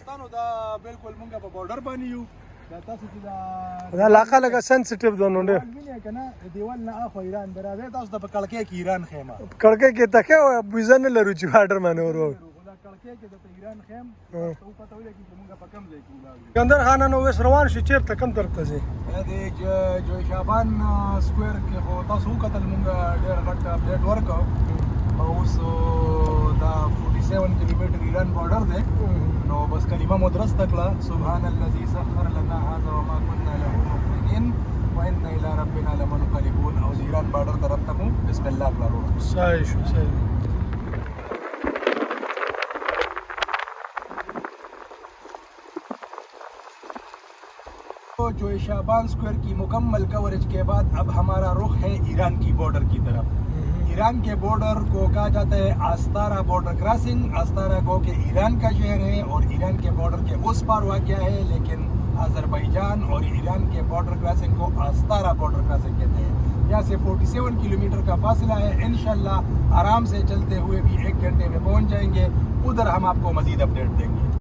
دوستانو دا بالکل مونږ په بارډر باندې یو دا تاسو چې دا علاقه لکه سنسټیو ده نو ډېر وینئ که نه دیوال نه اخوا ایران دی راځئ تاسو ته په کړکۍ کې ایران خیمه کړکۍ کې تکه ویزه نه لرو چې بارډر باندې ورو دا کړکۍ کې درته ایران خیم ته پته ولګي چې مونږ په کوم ځای کې ولاړ یو سکندر خان نو اوس روان شو چېرته کوم طرف ته ځې د جوی شعبان سکویر کې خو تاسو وکتل مونږ ډېر غټ اپډیټ ورکړو اوس دا 47 کیلومتر ایران بارډر دی نو بس کلمه مو درسته کړه سبحان الذي سخر لنا هذا وما كنا له مقرنين وانا الى ربنا لمنقلبون او ایران بارډر طرف ته مو بسم الله کړو صحیح شو صحیح तो जो शाबान स्क्वायर की मुकम्मल कवरेज के बाद अब हमारा रुख है ईरान की बॉर्डर की तरफ ईरान के बॉर्डर को कहा जाता है आस्तारा बॉर्डर क्रॉसिंग आस्तारा गो के ईरान का शहर है और ईरान के बॉर्डर के उस पार वाक़या है लेकिन अज़रबैजान और ईरान के बॉर्डर क्रॉसिंग को आस्तारा बॉर्डर क्रॉसिंग कहते हैं यहाँ से 47 किलोमीटर का फासला है इंशाल्लाह आराम से चलते हुए भी 1 घंटे में पहुँच जाएंगे उधर हम आपको मज़ीद अपडेट देंगे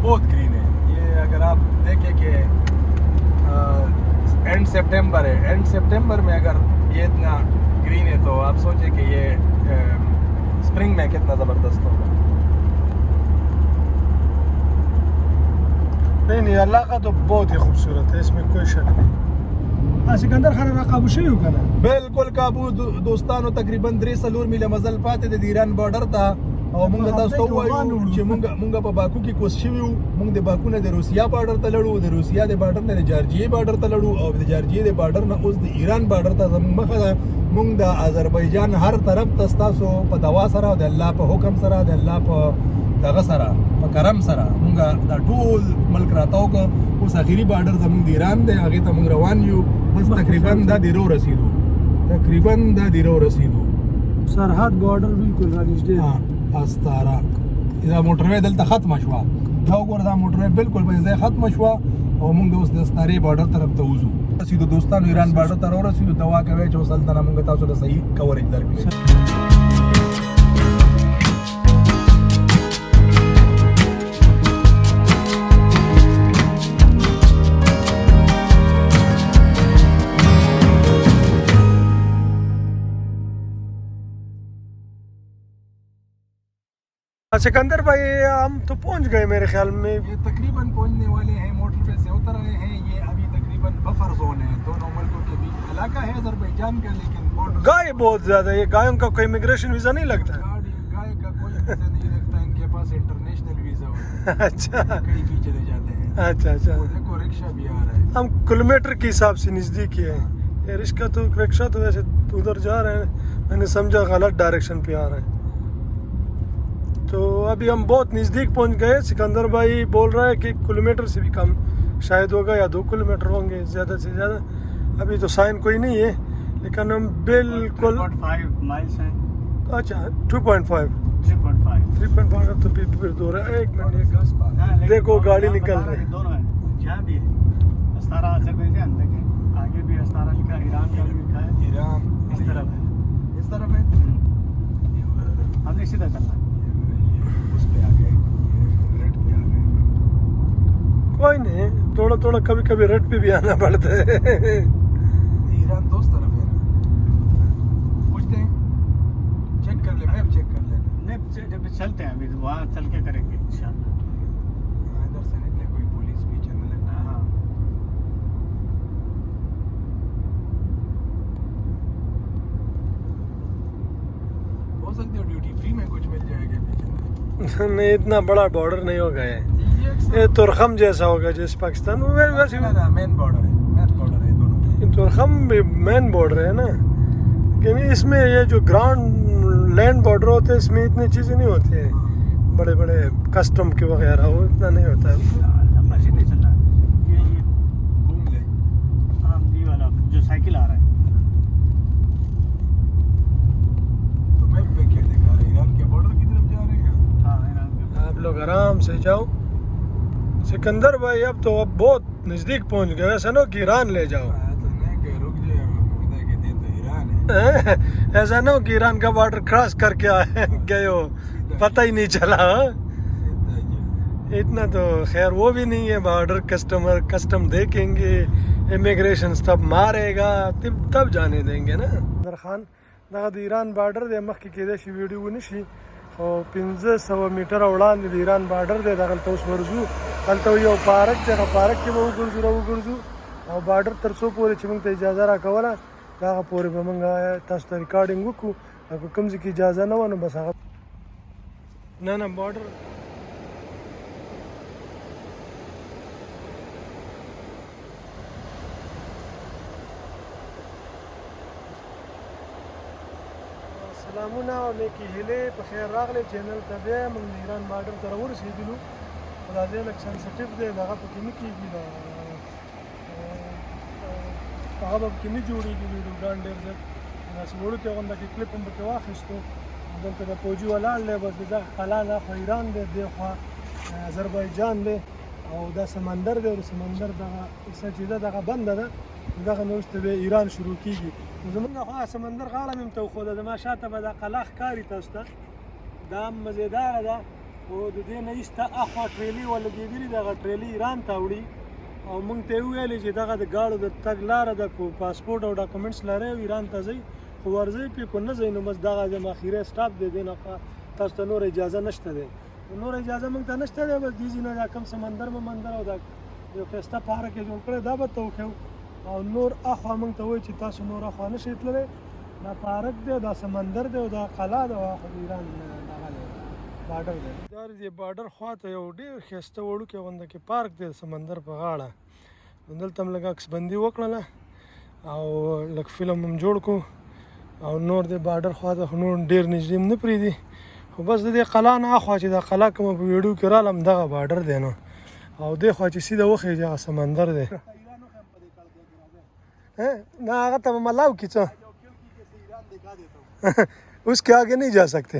बहुत ग्रीन है ये अगर आप देखें कि एंड सितंबर है एंड सितंबर में अगर ये इतना ग्रीन है तो आप सोचें कि ये स्प्रिंग में कितना ज़बरदस्त होगा नहीं इलाका तो बहुत ही खूबसूरत है इसमें कोई शक नहीं सिकंदर खान काबू शई हो ना बिल्कुल काबू दोस्तानो तकरीबन 3 میله مزل پاتې د ایران بارډر ته او موږ تاسو ته وایو چې موږ په باکو کې کوس شویو موږ د باکو نه د روسیا بارډر ته لړو د روسیا د بارډر نه د جارجیې بارډر ته لړو او د جارجیې د بارډر نه اوس د ایران بارډر ته زموږ مخه ده موږ د آذربایجان هر طرف ته تاسو په دوا سره د الله په حکم سره د الله په دغه سره په کرم سره موږ د ټول ملک راتاو کو اوس اخیری بارډر زموږ د ایران دی هغه ته موږ روان یو بس تقریبا د دیرو رسیدو سرحد بارډر بالکل راځي استاره دا موټروي دلته ختم شو دا وګور دا موټروي بالکل په ځای ختم شو او موږ اوس د استاره بارډر طرف ته وځو رسیدو دوستانو ایران بارډر ته ورسیدو دوا کوي چې وصل ته موږ تاسو ته صحیح کورېج درکړو सिकंदर भाई हम तो पहुंच गए मेरे ख्याल में ये तकरीबन पहुंचने वाले हैं मोटर पे से उतर रहे हैं ये अभी तकरीबन इलाका है अजरबैजान का, लेकिन बॉर्डर गाय बहुत ज्यादा है, गायों का कोई इमिग्रेशन वीजा नहीं लगता है। गाय का कोई वीजा नहीं लगता, इनके पास इंटरनेशनल वीजा होता है। अच्छा कहीं भी चले जाते हैं। अच्छा अच्छा, वो देखो रिक्शा भी आ रहा है। हम किलोमीटर के हिसाब से नज़दीक ही है। ये रिक्शा तो वैसे उधर जा रहे हैं, मैंने समझा गलत डायरेक्शन पे आ रहे हैं। तो अभी हम बहुत नज़दीक पहुंच गए। सिकंदर भाई बोल रहा है कि किलोमीटर से भी कम शायद होगा या 2 किलोमीटर होंगे ज़्यादा से ज़्यादा। अभी तो साइन कोई नहीं है, लेकिन हम बिल्कुल 3.5 माइल्स हैं। अच्छा 2.5 3.5 तो फिर दूर है। एक मिनट हाँ, लेकिन देखो दोनों गाड़ी यहाँ निकल बता रहे रही हैं, दोनों हैं, जहाँ भी है अस्तारा अजरबैजान, लेकिन आगे भी अस्तारा लिखा है, ईरान का भी लिखा है, ईरान इस तरफ है। इस तरफ है। हमने सीधा चलना है। उस पे आ गए, रेड पे आ गए। कोई नहीं, थोड़ा थोड़ा कभी कभी रेड पे भी आना पड़ता है। ईरान दोस्त तरफ है ना, पूछते हैं, चेक कर ले, मैप चेक कर लेना। नहीं, जब चलते हैं अभी वहाँ चल के करेंगे इंशाल्लाह। इधर से निकले कोई पुलिस पीछे न लगना। हाँ, हो सकती है ड्यूटी फ्री में कुछ मिल जाएगा पीछे। नहीं, इतना बड़ा बॉर्डर नहीं होगा ये ये तुरखम जैसा होगा जैसे पाकिस्तान में वैसे। मेन बॉर्डर है, मेन बॉर्डर है दोनों। तुरखम भी मेन बॉर्डर है ना, लेकिन इसमें ये जो ग्राउंड लैंड बॉर्डर होते हैं इसमें इतनी चीज़ें नहीं होती हैं, बड़े बड़े कस्टम के वगैरह वो इतना नहीं होता है। लंबा सीधे चलना है। ये घूम ले। हाँ, ये वाला जो साइकिल आ रहा है। तो मैप पे क्या दिखा रहा है, ईरान के बॉर्डर की तरफ जा रहे हैं। हाँ, ईरान के। आप लोग आराम से जाओ। सिकंदर भाई अब बहुत नज़दीक पहुंच गए, ऐसा ना कि ईरान ले जाओ। तो नहीं कि रुक जाए, खुदा के दिन तो ईरान है। ऐसा ना हो कि ईरान का बॉर्डर क्रॉस करके आए गए हो, पता ही नहीं चला। सीधा जा। इतना तो खैर वो भी नहीं है, बॉर्डर कस्टम देखेंगे, इमिग्रेशन स्टॉप मारेगा, तब जाने देंगे ना। खान दغه د ایران بارډر د مخکې کېدای شي ویډیو ونشي، خو 1500 میټره وړاندې د ایران بارډر دی، دغلته اوس ورځو، هلته یو پارک دی، هغه پارک کې به وګرځو او بارډر تر څو پورې چې موږ ته اجازه راکوله هغه پورې به موږ تاسو ته ریکارډینګ وکړو، او که کوم ځای کې اجازه نه وه نو بس هغه نه بارډر سلامونه او نیکې هیلې په خیر راغلی چینل ته بیا موږ د ایران بارډر ته راورسېدلو، خو دا ځای لږ سنسټیو دی، دغه پکې نه کېږي، هغه به پکې نه جوړېږي ویډیوګان ډېر زیات، داسې وړوکې غونډه کې کلیپ هم پکې واخیستو. دلته د فوجي ولاړ دی، بس د دغه قلعه دا خوا ایران دی، دې خوا اذربایجان دی، او دا سمندر دی، او د سمندر دغه څه چې ده دغه بنده ده، دغه نه وروسته بیا ایران شروع کېږي. زمونږ خوا سمندر غاړه مې هم ته وښوده، زما شاته به دا قلعه ښکاري تاسو ته، دا هم مزېداره ده، خو د دې نه ایسته اخوا ټرېلي ولګېدلي، دغه ټرېلي ایران ته وړي، او موږ ته یې وویلې چې دغه د ګاړو د تګ لاره ده، کو پاسپورټ او ډاکومنټس لرئ او ایران ته ځئ، خو ورځئ پرې کو نه ځئ، نو بس دغه زما اخري سټاپ دی، دې نه خوا تاسو ته نور اجازه نشته دی، نور اجازه موږ ته نشته دی، بس دې ځای نه دا کوم سمندر ممندر او دا یو ښایسته پارک یې جوړ کړی دا به ته وښیو، او نور اخوا موږ ته وایي چې تاسو نور اخوا نشئ تللی، دا پارک دی، دا سمندر دی، او دا قلعه ده، او اخوا د ایران دغه دی بارډر دی. دا د بارډر خوا ته یو ډېر ښایسته وړوکی غونده کې پارک دی د سمندر په غاړه، دلته هم لږ عکس بندي وکړله او لږ فلم هم جوړ کړو، او نور د بارډر خوا ته خو نور ډېر نږدې هم نه پرېږدي، خو بس د دې قلعه نه اخوا چې دا قلعه کومه په ویډیو کې رالم دغه بارډر دی نو، او دې خوا چې سیده وخېږي هغه سمندر دی. ना आगा तब मलाव खींचो उसके आगे नहीं जा सकते।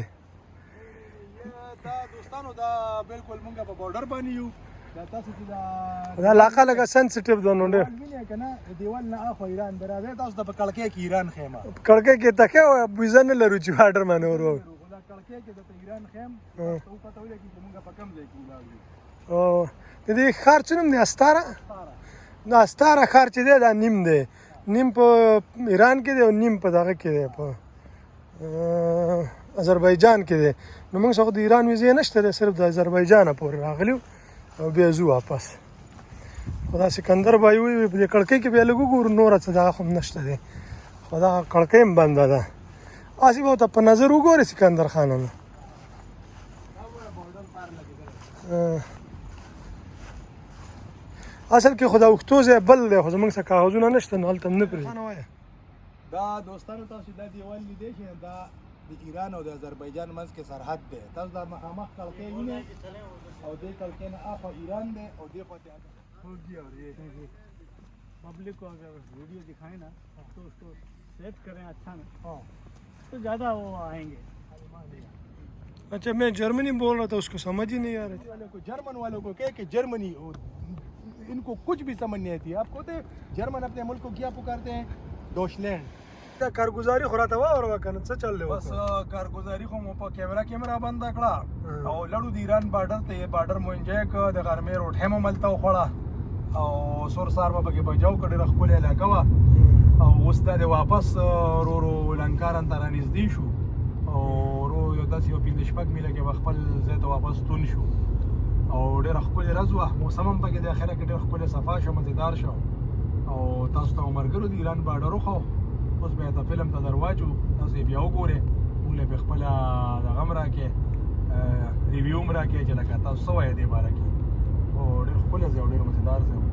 دوستانو دا بالکل مونږ په بارډر باندې یو، دا تاسو چې دا علاقه لګه سنسټیو ده نو ډېر وینئ که نه دیوال نه اخوا ایران دی، راځئ تاسو ته په کړکۍ کې ایران ښیم، کړکۍ کې تکې ویزه نه لرو چې بارډر باندې ور وو، دا کړکۍ کې درته ایران ښیم، تاسو پته ولګي چې مونږ په کوم ځای کې ولاړ یو. او د دې ښار څه نوم دی؟ استاره. دا استاره ښار چې دی دا نیم دی، نیم په ایران کې دی او نیم په دغه کې دی، په اذربایجان کې دی، نو موږ څخه د ایران ویزې نشته دی، صرف د اذربایجانه پورې راغلیو او بیا ځو واپس. خو دا سکندر به وي په دې کړکۍ کې بیا لږ وګورو نوره څه دغه خو هم نشته دی خو دغه کړکۍ هم بنده ده هسې به ورته په نظر وګورې سکندر خانه اصل کې خو دا اوښتو ځای بل دی خو زموږ څه کاغذونه نشته نو هلته هم نه پرېږدي دا دوستانو تاسو دا دیوال لیدی شئ دا د ایران او د آذربایجان منځ کې سرحد دی تاسو دا مخامخ کړکۍ وینئ او دې کړکۍ نه اخوا ایران دی او دې خوا पब्लिक को अगर वीडियो दिखाएं ना तो उसको सेट करें अच्छा ना तो ज़्यादा वो आएंगे अच्छा मैं जर्मनी बोल रहा था उसको समझ ही नहीं आ रही थी जर्मन वालों को कहे कि जर्मनी इनको कुछ भी समझ नहीं आती आपको तो जर्मन अपने मुल्क को क्या पुकारते हैं डॉचलैंड کارګزاري خو راته واوره کنه څه چل دی بس کارګزاري خو مو په کیمرا بند کړه او لړو د ایران بارډر ته بارډر مو انجوای ک د غرمې روټه مو ملته خوړه او سور سار به کې بجاو کړي رخ کولې علاقه وا او اوس دا واپس رو لنکارن تر نږدې شو او رو یو داسې یو پیند شپږ میله کې خپل ځای ته واپس تون شو او ډېر خپل رضوا موسم هم پکې د اخره کې ډېر خپل صفا شو مزیدار شو او تاسو ته عمرګرو د ایران بارډر خو اوس به دا فلم ته درواچو تاسو بیا وګورئ موږ له خپل د غم راکې ریویو مرا کې چې لکه تاسو وایې دی باره کې او ډېر خپل ځای او ډېر مزیدار ځای